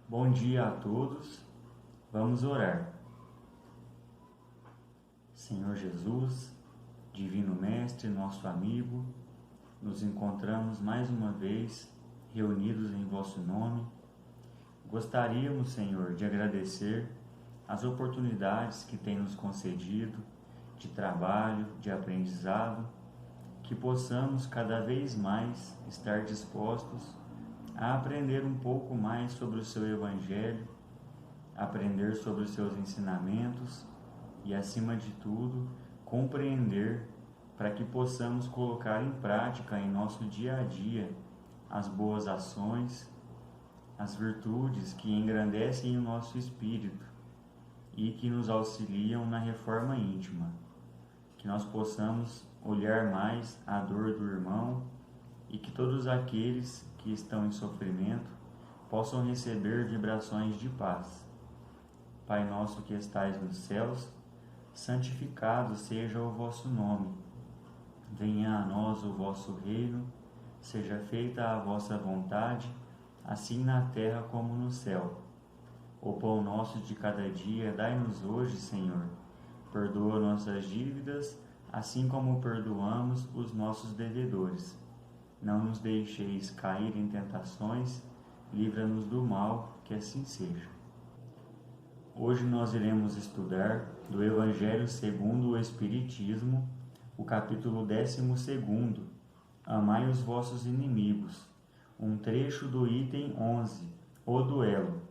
Bom dia a todos, vamos orar. Senhor Jesus, Divino Mestre, nosso amigo, nos encontramos mais uma vez reunidos em vosso nome. Gostaríamos, Senhor, de agradecer as oportunidades que tem nos concedido de trabalho, de aprendizado, que possamos cada vez mais estar dispostos a aprender um pouco mais sobre o seu Evangelho, aprender sobre os seus ensinamentos e, acima de tudo, compreender para que possamos colocar em prática em nosso dia a dia as boas ações, as virtudes que engrandecem o nosso espírito e que nos auxiliam na reforma íntima. Que nós possamos olhar mais a dor do irmão e que todos aqueles que estão em sofrimento possam receber vibrações de paz. Pai nosso que estais nos céus, santificado seja o vosso nome. Venha a nós o vosso reino, seja feita a vossa vontade, assim na terra como no céu. O pão nosso de cada dia dai-nos hoje, Senhor. Perdoa nossas dívidas, assim como perdoamos os nossos devedores. Não nos deixeis cair em tentações, livra-nos do mal, que assim seja. Hoje nós iremos estudar do Evangelho segundo o Espiritismo, o capítulo 12, Amai os vossos inimigos, um trecho do item 11, o duelo.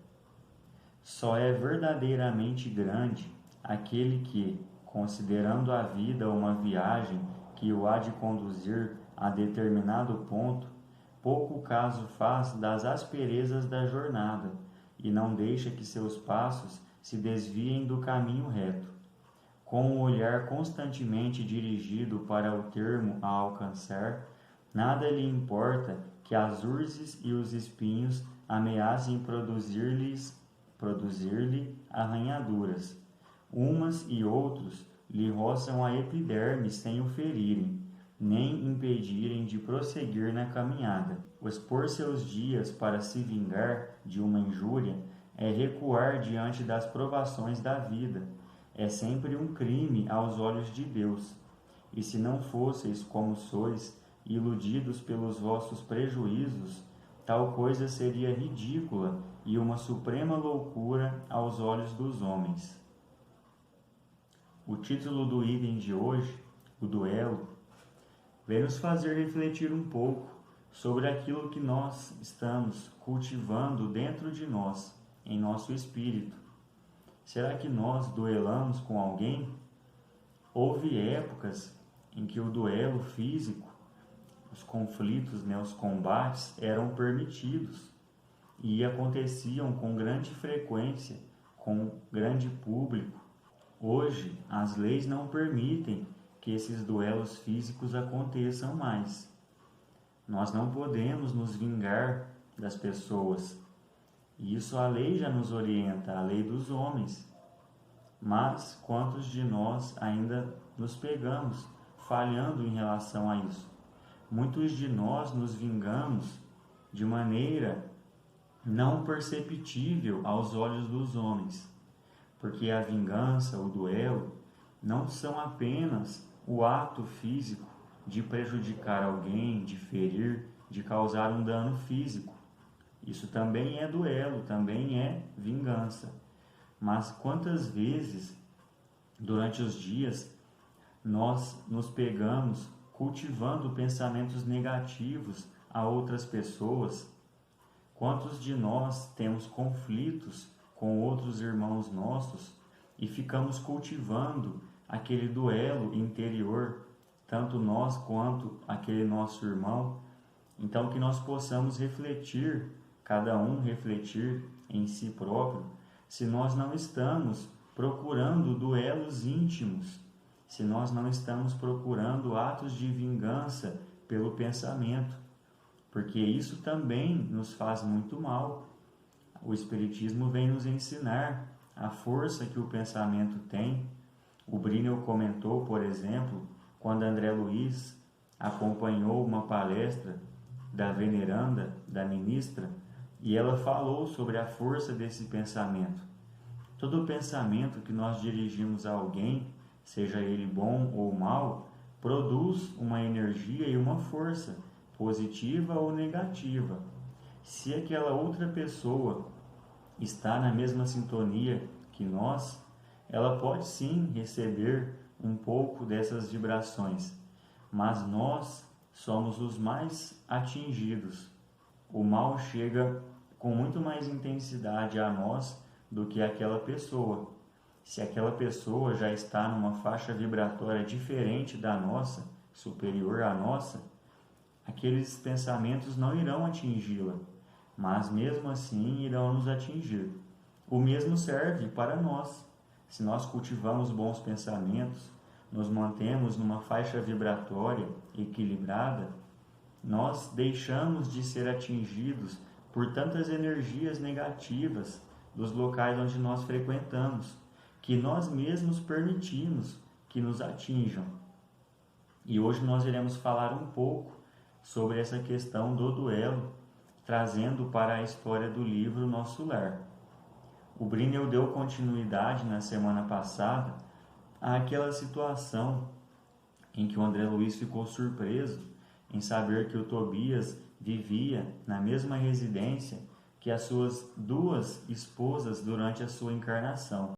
Só é verdadeiramente grande aquele que, considerando a vida uma viagem que o há de conduzir a determinado ponto, pouco caso faz das asperezas da jornada e não deixa que seus passos se desviem do caminho reto. Com o olhar constantemente dirigido para o termo a alcançar, nada lhe importa que as urzes e os espinhos ameacem produzir-lhe arranhaduras. Umas e outros lhe roçam a epiderme sem o ferirem, nem impedirem de prosseguir na caminhada. Expor seus dias para se vingar de uma injúria é recuar diante das provações da vida. É sempre um crime aos olhos de Deus. E se não fosseis como sois, iludidos pelos vossos prejuízos, tal coisa seria ridícula e uma suprema loucura aos olhos dos homens. O título do item de hoje, o duelo, vem nos fazer refletir um pouco sobre aquilo que nós estamos cultivando dentro de nós, em nosso espírito. Será que nós duelamos com alguém? Houve épocas em que o duelo físico, os conflitos, os combates eram permitidos e aconteciam com grande frequência, com grande público. Hoje, as leis não permitem que esses duelos físicos aconteçam mais. Nós não podemos nos vingar das pessoas. Isso a lei já nos orienta, a lei dos homens. Mas quantos de nós ainda nos pegamos falhando em relação a isso? Muitos de nós nos vingamos de maneira não perceptível aos olhos dos homens, porque a vingança, o duelo, não são apenas o ato físico de prejudicar alguém, de ferir, de causar um dano físico. Isso também é duelo, também é vingança. Mas quantas vezes, durante os dias, nós nos pegamos cultivando pensamentos negativos a outras pessoas? Quantos de nós temos conflitos com outros irmãos nossos e ficamos cultivando aquele duelo interior, tanto nós quanto aquele nosso irmão? Então que nós possamos refletir, cada um refletir em si próprio, se nós não estamos procurando duelos íntimos, se nós não estamos procurando atos de vingança pelo pensamento, porque isso também nos faz muito mal. O Espiritismo vem nos ensinar a força que o pensamento tem. O Brinel comentou, por exemplo, quando André Luiz acompanhou uma palestra da veneranda, da ministra, e ela falou sobre a força desse pensamento. Todo pensamento que nós dirigimos a alguém, seja ele bom ou mau, produz uma energia e uma força, positiva ou negativa. Se aquela outra pessoa está na mesma sintonia que nós, ela pode sim receber um pouco dessas vibrações, mas nós somos os mais atingidos. O mal chega com muito mais intensidade a nós do que aquela pessoa. Se aquela pessoa já está numa faixa vibratória diferente da nossa, superior à nossa, aqueles pensamentos não irão atingi-la, mas mesmo assim irão nos atingir. O mesmo serve para nós. Se nós cultivamos bons pensamentos, nos mantemos numa faixa vibratória equilibrada, nós deixamos de ser atingidos por tantas energias negativas dos locais onde nós frequentamos, que nós mesmos permitimos que nos atinjam. E hoje nós iremos falar um pouco sobre essa questão do duelo, trazendo para a história do livro Nosso Lar. O Brinel deu continuidade na semana passada àquela situação em que o André Luiz ficou surpreso em saber que o Tobias vivia na mesma residência que as suas duas esposas durante a sua encarnação.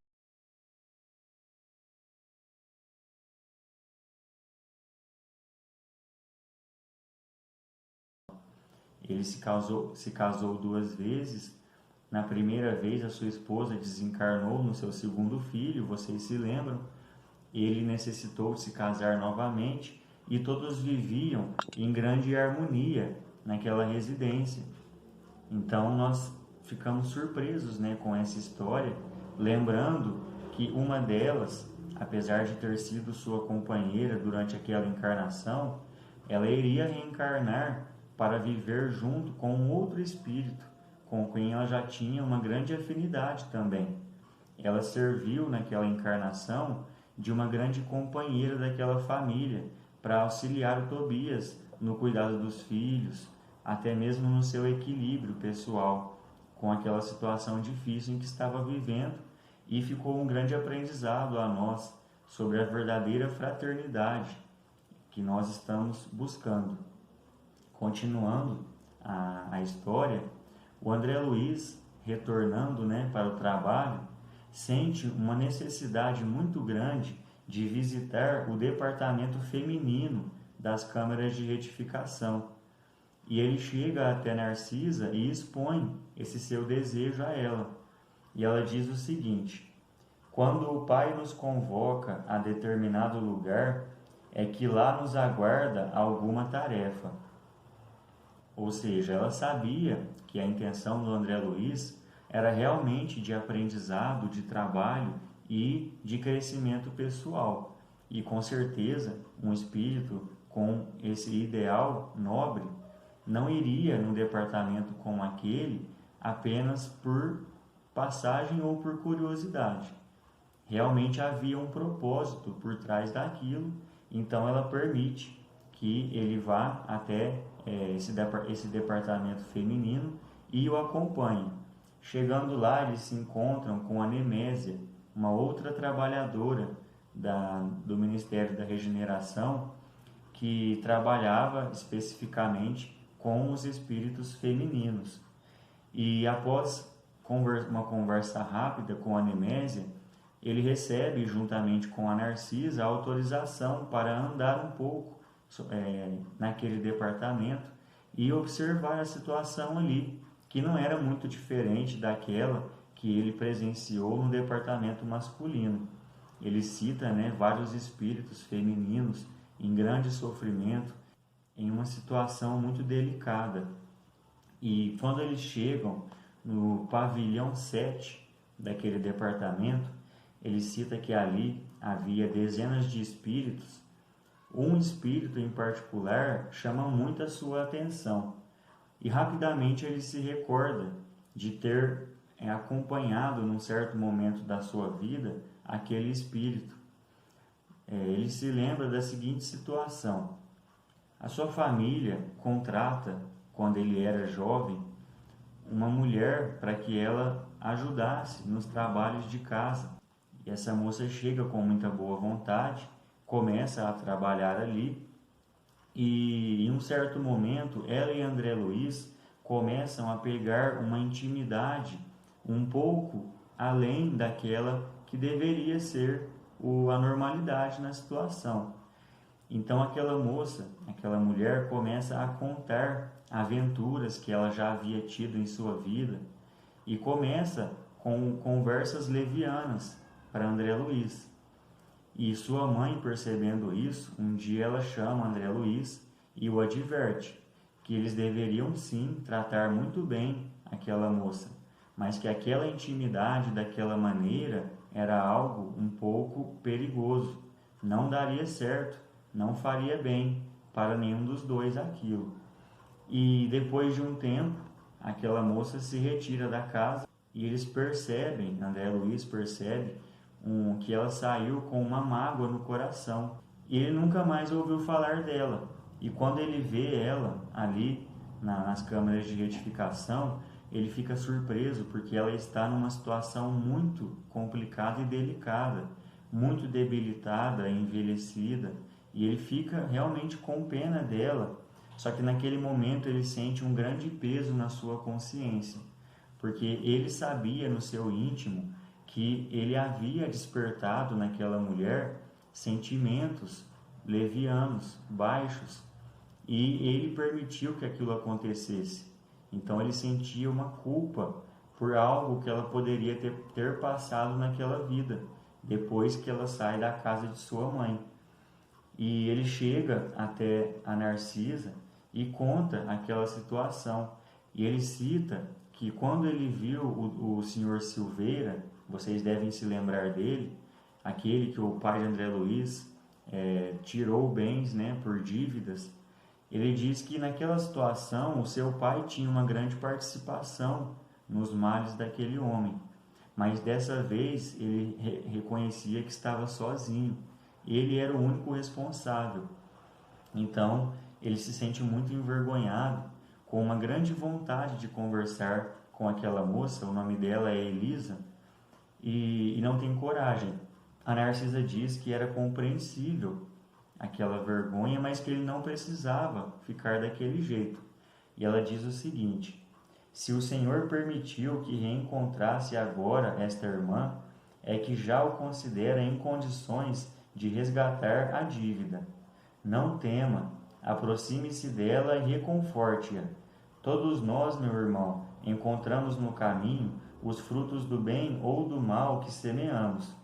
Ele se casou duas vezes. Na primeira vez, a sua esposa desencarnou no seu segundo filho, vocês se lembram? Ele necessitou de se casar novamente e todos viviam em grande harmonia naquela residência. Então nós ficamos surpresos, com essa história, lembrando que uma delas, apesar de ter sido sua companheira durante aquela encarnação, ela iria reencarnar para viver junto com um outro espírito, com quem ela já tinha uma grande afinidade também. Ela serviu naquela encarnação de uma grande companheira daquela família para auxiliar o Tobias no cuidado dos filhos, até mesmo no seu equilíbrio pessoal com aquela situação difícil em que estava vivendo, e ficou um grande aprendizado a nós sobre a verdadeira fraternidade que nós estamos buscando. Continuando a história, o André Luiz, retornando para o trabalho, sente uma necessidade muito grande de visitar o departamento feminino das câmaras de retificação. E ele chega até Narcisa e expõe esse seu desejo a ela. E ela diz o seguinte: quando o Pai nos convoca a determinado lugar, é que lá nos aguarda alguma tarefa. Ou seja, ela sabia que a intenção do André Luiz era realmente de aprendizado, de trabalho e de crescimento pessoal. E com certeza, um espírito com esse ideal nobre não iria num departamento como aquele apenas por passagem ou por curiosidade. Realmente havia um propósito por trás daquilo, então ela permite que ele vá até esse departamento feminino e o acompanhe. Chegando lá, eles se encontram com a Nemésia, uma outra trabalhadora do Ministério da Regeneração, que trabalhava especificamente com os espíritos femininos. E após uma conversa rápida com a Nemésia, ele recebe, juntamente com a Narcisa, a autorização para andar um pouco naquele departamento e observar a situação ali, que não era muito diferente daquela que ele presenciou no departamento masculino. Ele cita vários espíritos femininos em grande sofrimento, em uma situação muito delicada. E quando eles chegam no pavilhão 7 daquele departamento, ele cita que ali havia dezenas de espíritos. Um espírito em particular chama muito a sua atenção e rapidamente ele se recorda de ter acompanhado num certo momento da sua vida aquele espírito. Ele se lembra da seguinte situação: a sua família contrata, quando ele era jovem, uma mulher para que ela ajudasse nos trabalhos de casa. E essa moça chega com muita boa vontade, começa a trabalhar ali e em um certo momento ela e André Luiz começam a pegar uma intimidade um pouco além daquela que deveria ser a normalidade na situação. Então aquela moça, aquela mulher começa a contar aventuras que ela já havia tido em sua vida e começa com conversas levianas para André Luiz. E sua mãe, percebendo isso, um dia ela chama André Luiz e o adverte que eles deveriam sim tratar muito bem aquela moça, mas que aquela intimidade daquela maneira era algo um pouco perigoso, não daria certo, não faria bem para nenhum dos dois aquilo. E depois de um tempo, aquela moça se retira da casa e eles percebem, André Luiz percebe, que ela saiu com uma mágoa no coração. E ele nunca mais ouviu falar dela. E quando ele vê ela ali nas câmeras de retificação, ele fica surpreso porque ela está numa situação muito complicada e delicada, muito debilitada, envelhecida, e ele fica realmente com pena dela. Só que naquele momento ele sente um grande peso na sua consciência, porque ele sabia no seu íntimo que ele havia despertado naquela mulher sentimentos levianos, baixos, e ele permitiu que aquilo acontecesse. Então ele sentia uma culpa por algo que ela poderia ter passado naquela vida, depois que ela sai da casa de sua mãe. E ele chega até a Narcisa e conta aquela situação. E ele cita que quando ele viu o senhor Silveira, vocês devem se lembrar dele, aquele que o pai de André Luiz tirou bens, né, por dívidas. Ele diz que naquela situação o seu pai tinha uma grande participação nos males daquele homem, mas dessa vez ele reconhecia que estava sozinho, ele era o único responsável. Então ele se sente muito envergonhado, com uma grande vontade de conversar com aquela moça, o nome dela é Elisa, e não tem coragem. A Narcisa diz que era compreensível aquela vergonha, mas que ele não precisava ficar daquele jeito. E ela diz o seguinte: se o Senhor permitiu que reencontrasse agora esta irmã, é que já o considera em condições de resgatar a dívida. Não tema, aproxime-se dela e reconforte-a. Todos nós, meu irmão, encontramos no caminho os frutos do bem ou do mal que semeamos.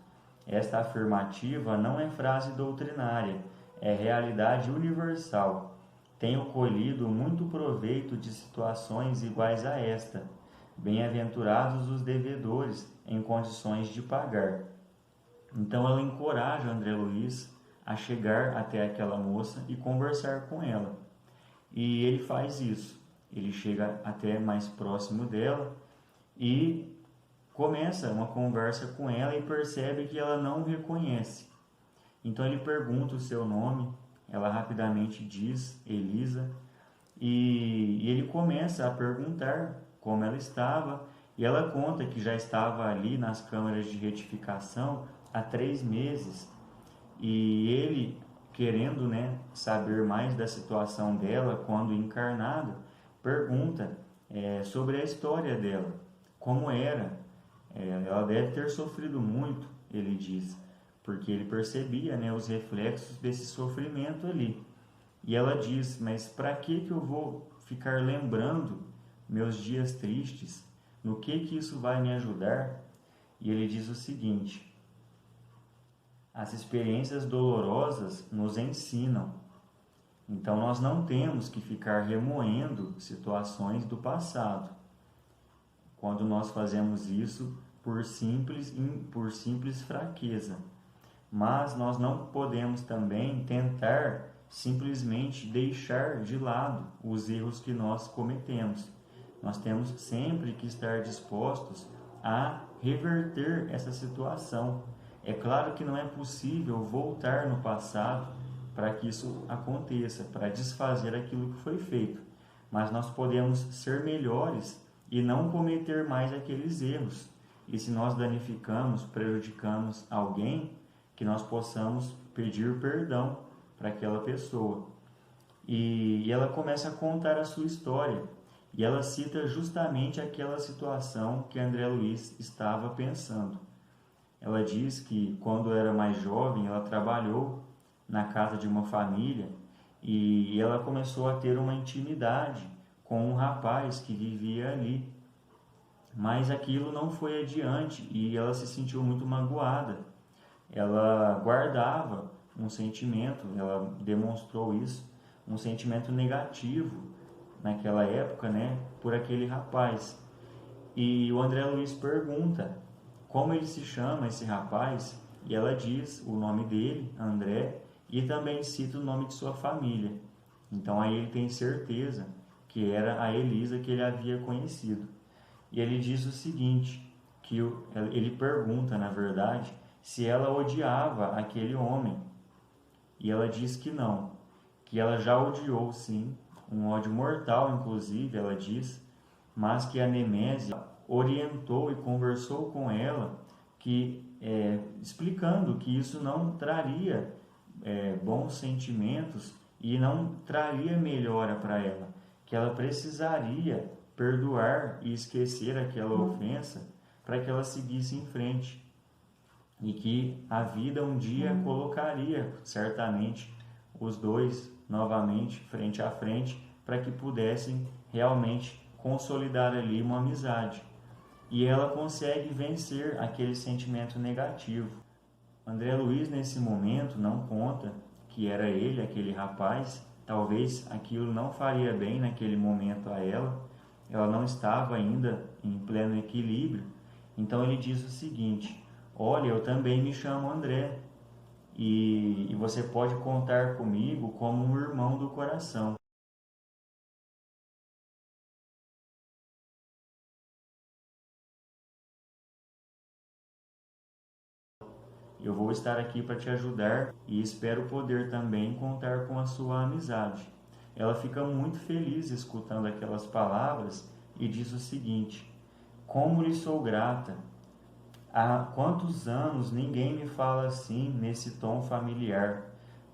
Esta afirmativa não é frase doutrinária, é realidade universal. Tenho colhido muito proveito de situações iguais a esta. Bem-aventurados os devedores em condições de pagar. Então ela encoraja André Luiz a chegar até aquela moça e conversar com ela. E ele faz isso. Ele chega até mais próximo dela e começa uma conversa com ela e percebe que ela não o reconhece. Então ele pergunta o seu nome, ela rapidamente diz Elisa, e ele começa a perguntar como ela estava, e ela conta que já estava ali nas câmeras de retificação há 3 meses, e ele, querendo, saber mais da situação dela quando encarnado, pergunta sobre a história dela, como era. Ela deve ter sofrido muito, ele diz, porque ele percebia os reflexos desse sofrimento ali. E ela diz: mas para que eu vou ficar lembrando meus dias tristes? No que isso vai me ajudar? E ele diz o seguinte: as experiências dolorosas nos ensinam. Então nós não temos que ficar remoendo situações do passado. Quando nós fazemos isso por simples fraqueza. Mas nós não podemos também tentar simplesmente deixar de lado os erros que nós cometemos. Nós temos sempre que estar dispostos a reverter essa situação. É claro que não é possível voltar no passado para que isso aconteça, para desfazer aquilo que foi feito. Mas nós podemos ser melhores e não cometer mais aqueles erros. E se nós danificamos, prejudicamos alguém, que nós possamos pedir perdão para aquela pessoa. E ela começa a contar a sua história. E ela cita justamente aquela situação que André Luiz estava pensando. Ela diz que quando era mais jovem, ela trabalhou na casa de uma família e ela começou a ter uma intimidade com um rapaz que vivia ali. Mas aquilo não foi adiante e ela se sentiu muito magoada. Ela guardava um sentimento, ela demonstrou isso, um sentimento negativo naquela época, né, por aquele rapaz. E o André Luiz pergunta como ele se chama, esse rapaz, e ela diz o nome dele, André, e também cita o nome de sua família. Então aí ele tem certeza que era a Elisa que ele havia conhecido. E ele diz o seguinte, que ele pergunta, na verdade, se ela odiava aquele homem. E ela diz que não, que ela já odiou sim, um ódio mortal inclusive, ela diz, mas que a Nemésia orientou e conversou com ela, explicando que isso não traria bons sentimentos e não traria melhora para ela, que ela precisaria perdoar e esquecer aquela ofensa para que ela seguisse em frente e que a vida um dia colocaria certamente os dois novamente frente a frente para que pudessem realmente consolidar ali uma amizade. E ela consegue vencer aquele sentimento negativo. André Luiz nesse momento não conta que era ele, aquele rapaz, talvez aquilo não faria bem naquele momento a ela não estava ainda em pleno equilíbrio, então ele diz o seguinte, olha, eu também me chamo André, e você pode contar comigo como um irmão do coração. Eu vou estar aqui para te ajudar e espero poder também contar com a sua amizade. Ela fica muito feliz escutando aquelas palavras e diz o seguinte, como lhe sou grata. Há quantos anos ninguém me fala assim, nesse tom familiar,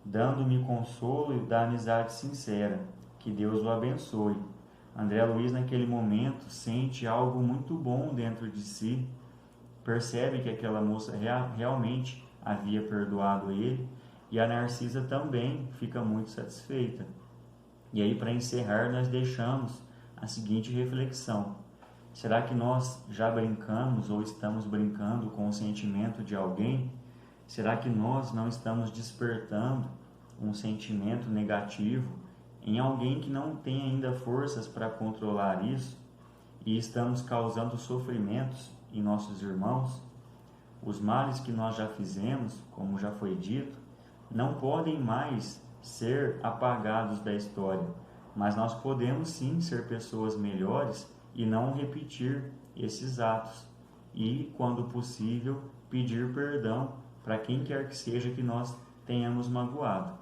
dando-me consolo da amizade sincera. Que Deus o abençoe. André Luiz, naquele momento, sente algo muito bom dentro de si, percebe que aquela moça realmente havia perdoado ele e a Narcisa também fica muito satisfeita. E aí, para encerrar, nós deixamos a seguinte reflexão. Será que nós já brincamos ou estamos brincando com o sentimento de alguém? Será que nós não estamos despertando um sentimento negativo em alguém que não tem ainda forças para controlar isso e estamos causando sofrimentos em nossos irmãos? Os males que nós já fizemos, como já foi dito, não podem mais ser apagados da história, mas nós podemos sim ser pessoas melhores e não repetir esses atos. E, quando possível, pedir perdão para quem quer que seja que nós tenhamos magoado.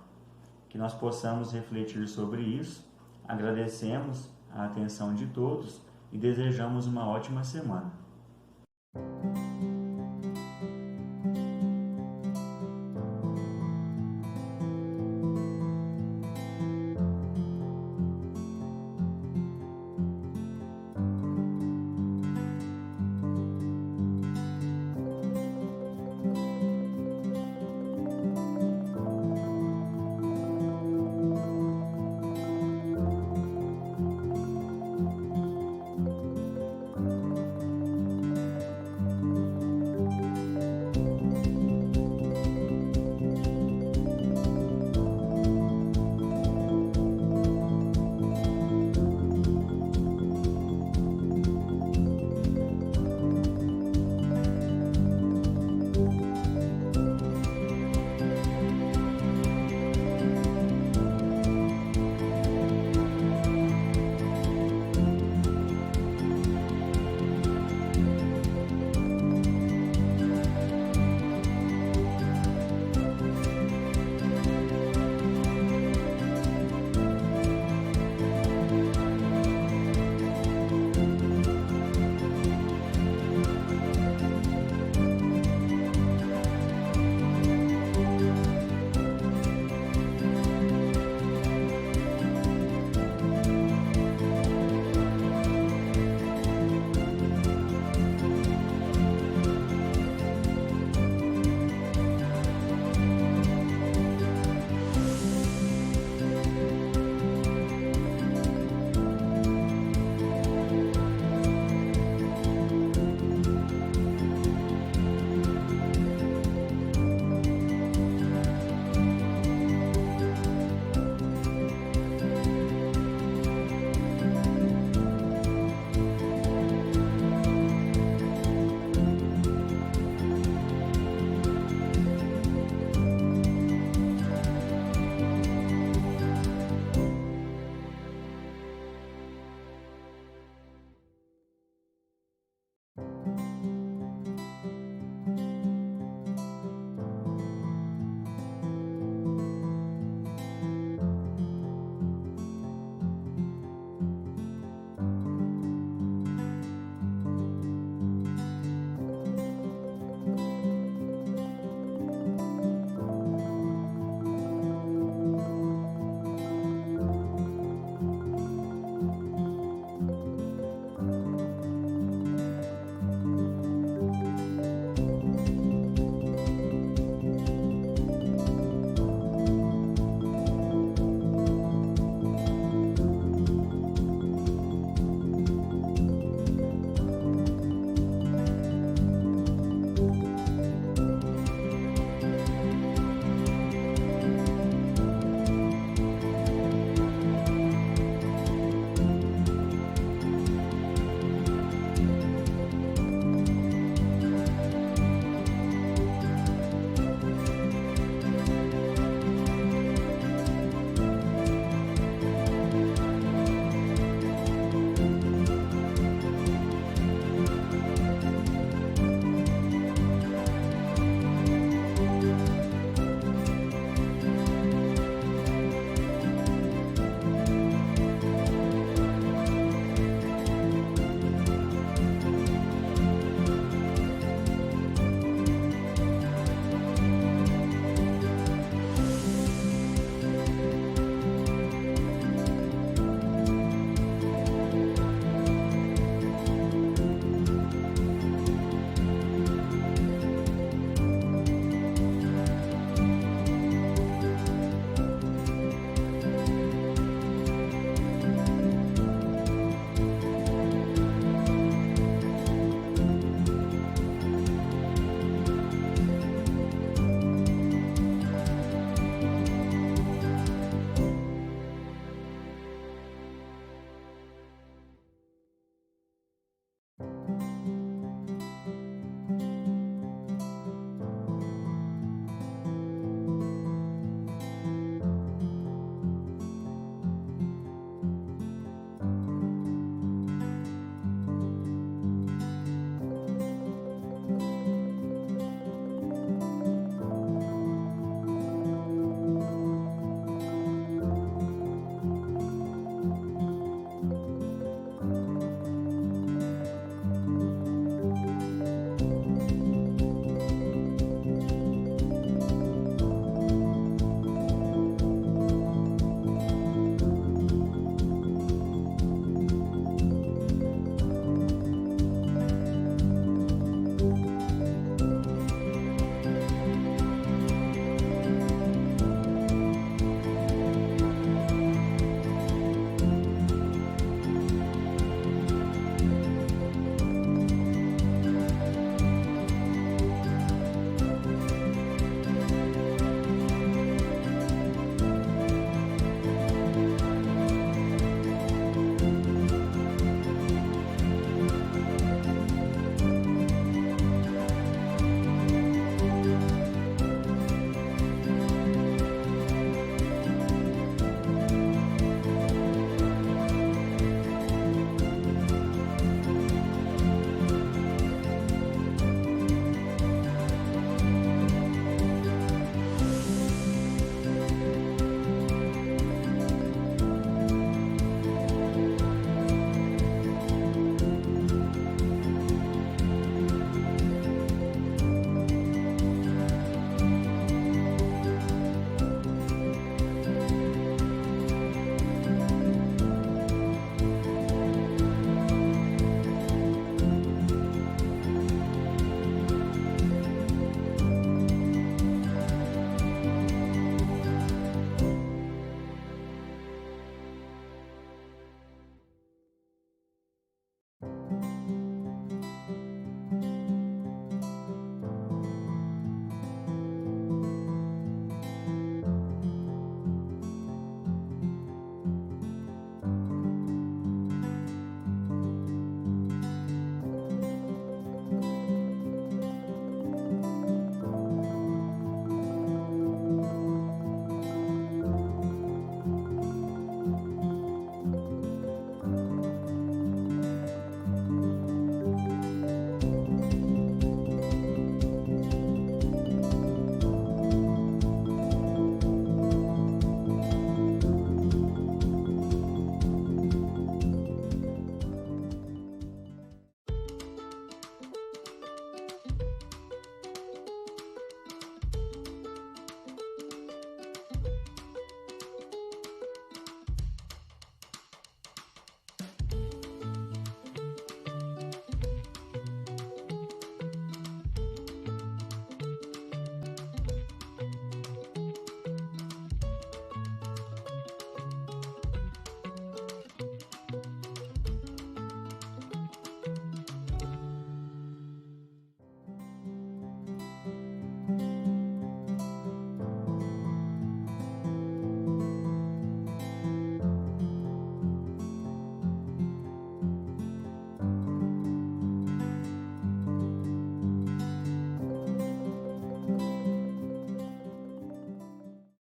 Que nós possamos refletir sobre isso, agradecemos a atenção de todos e desejamos uma ótima semana.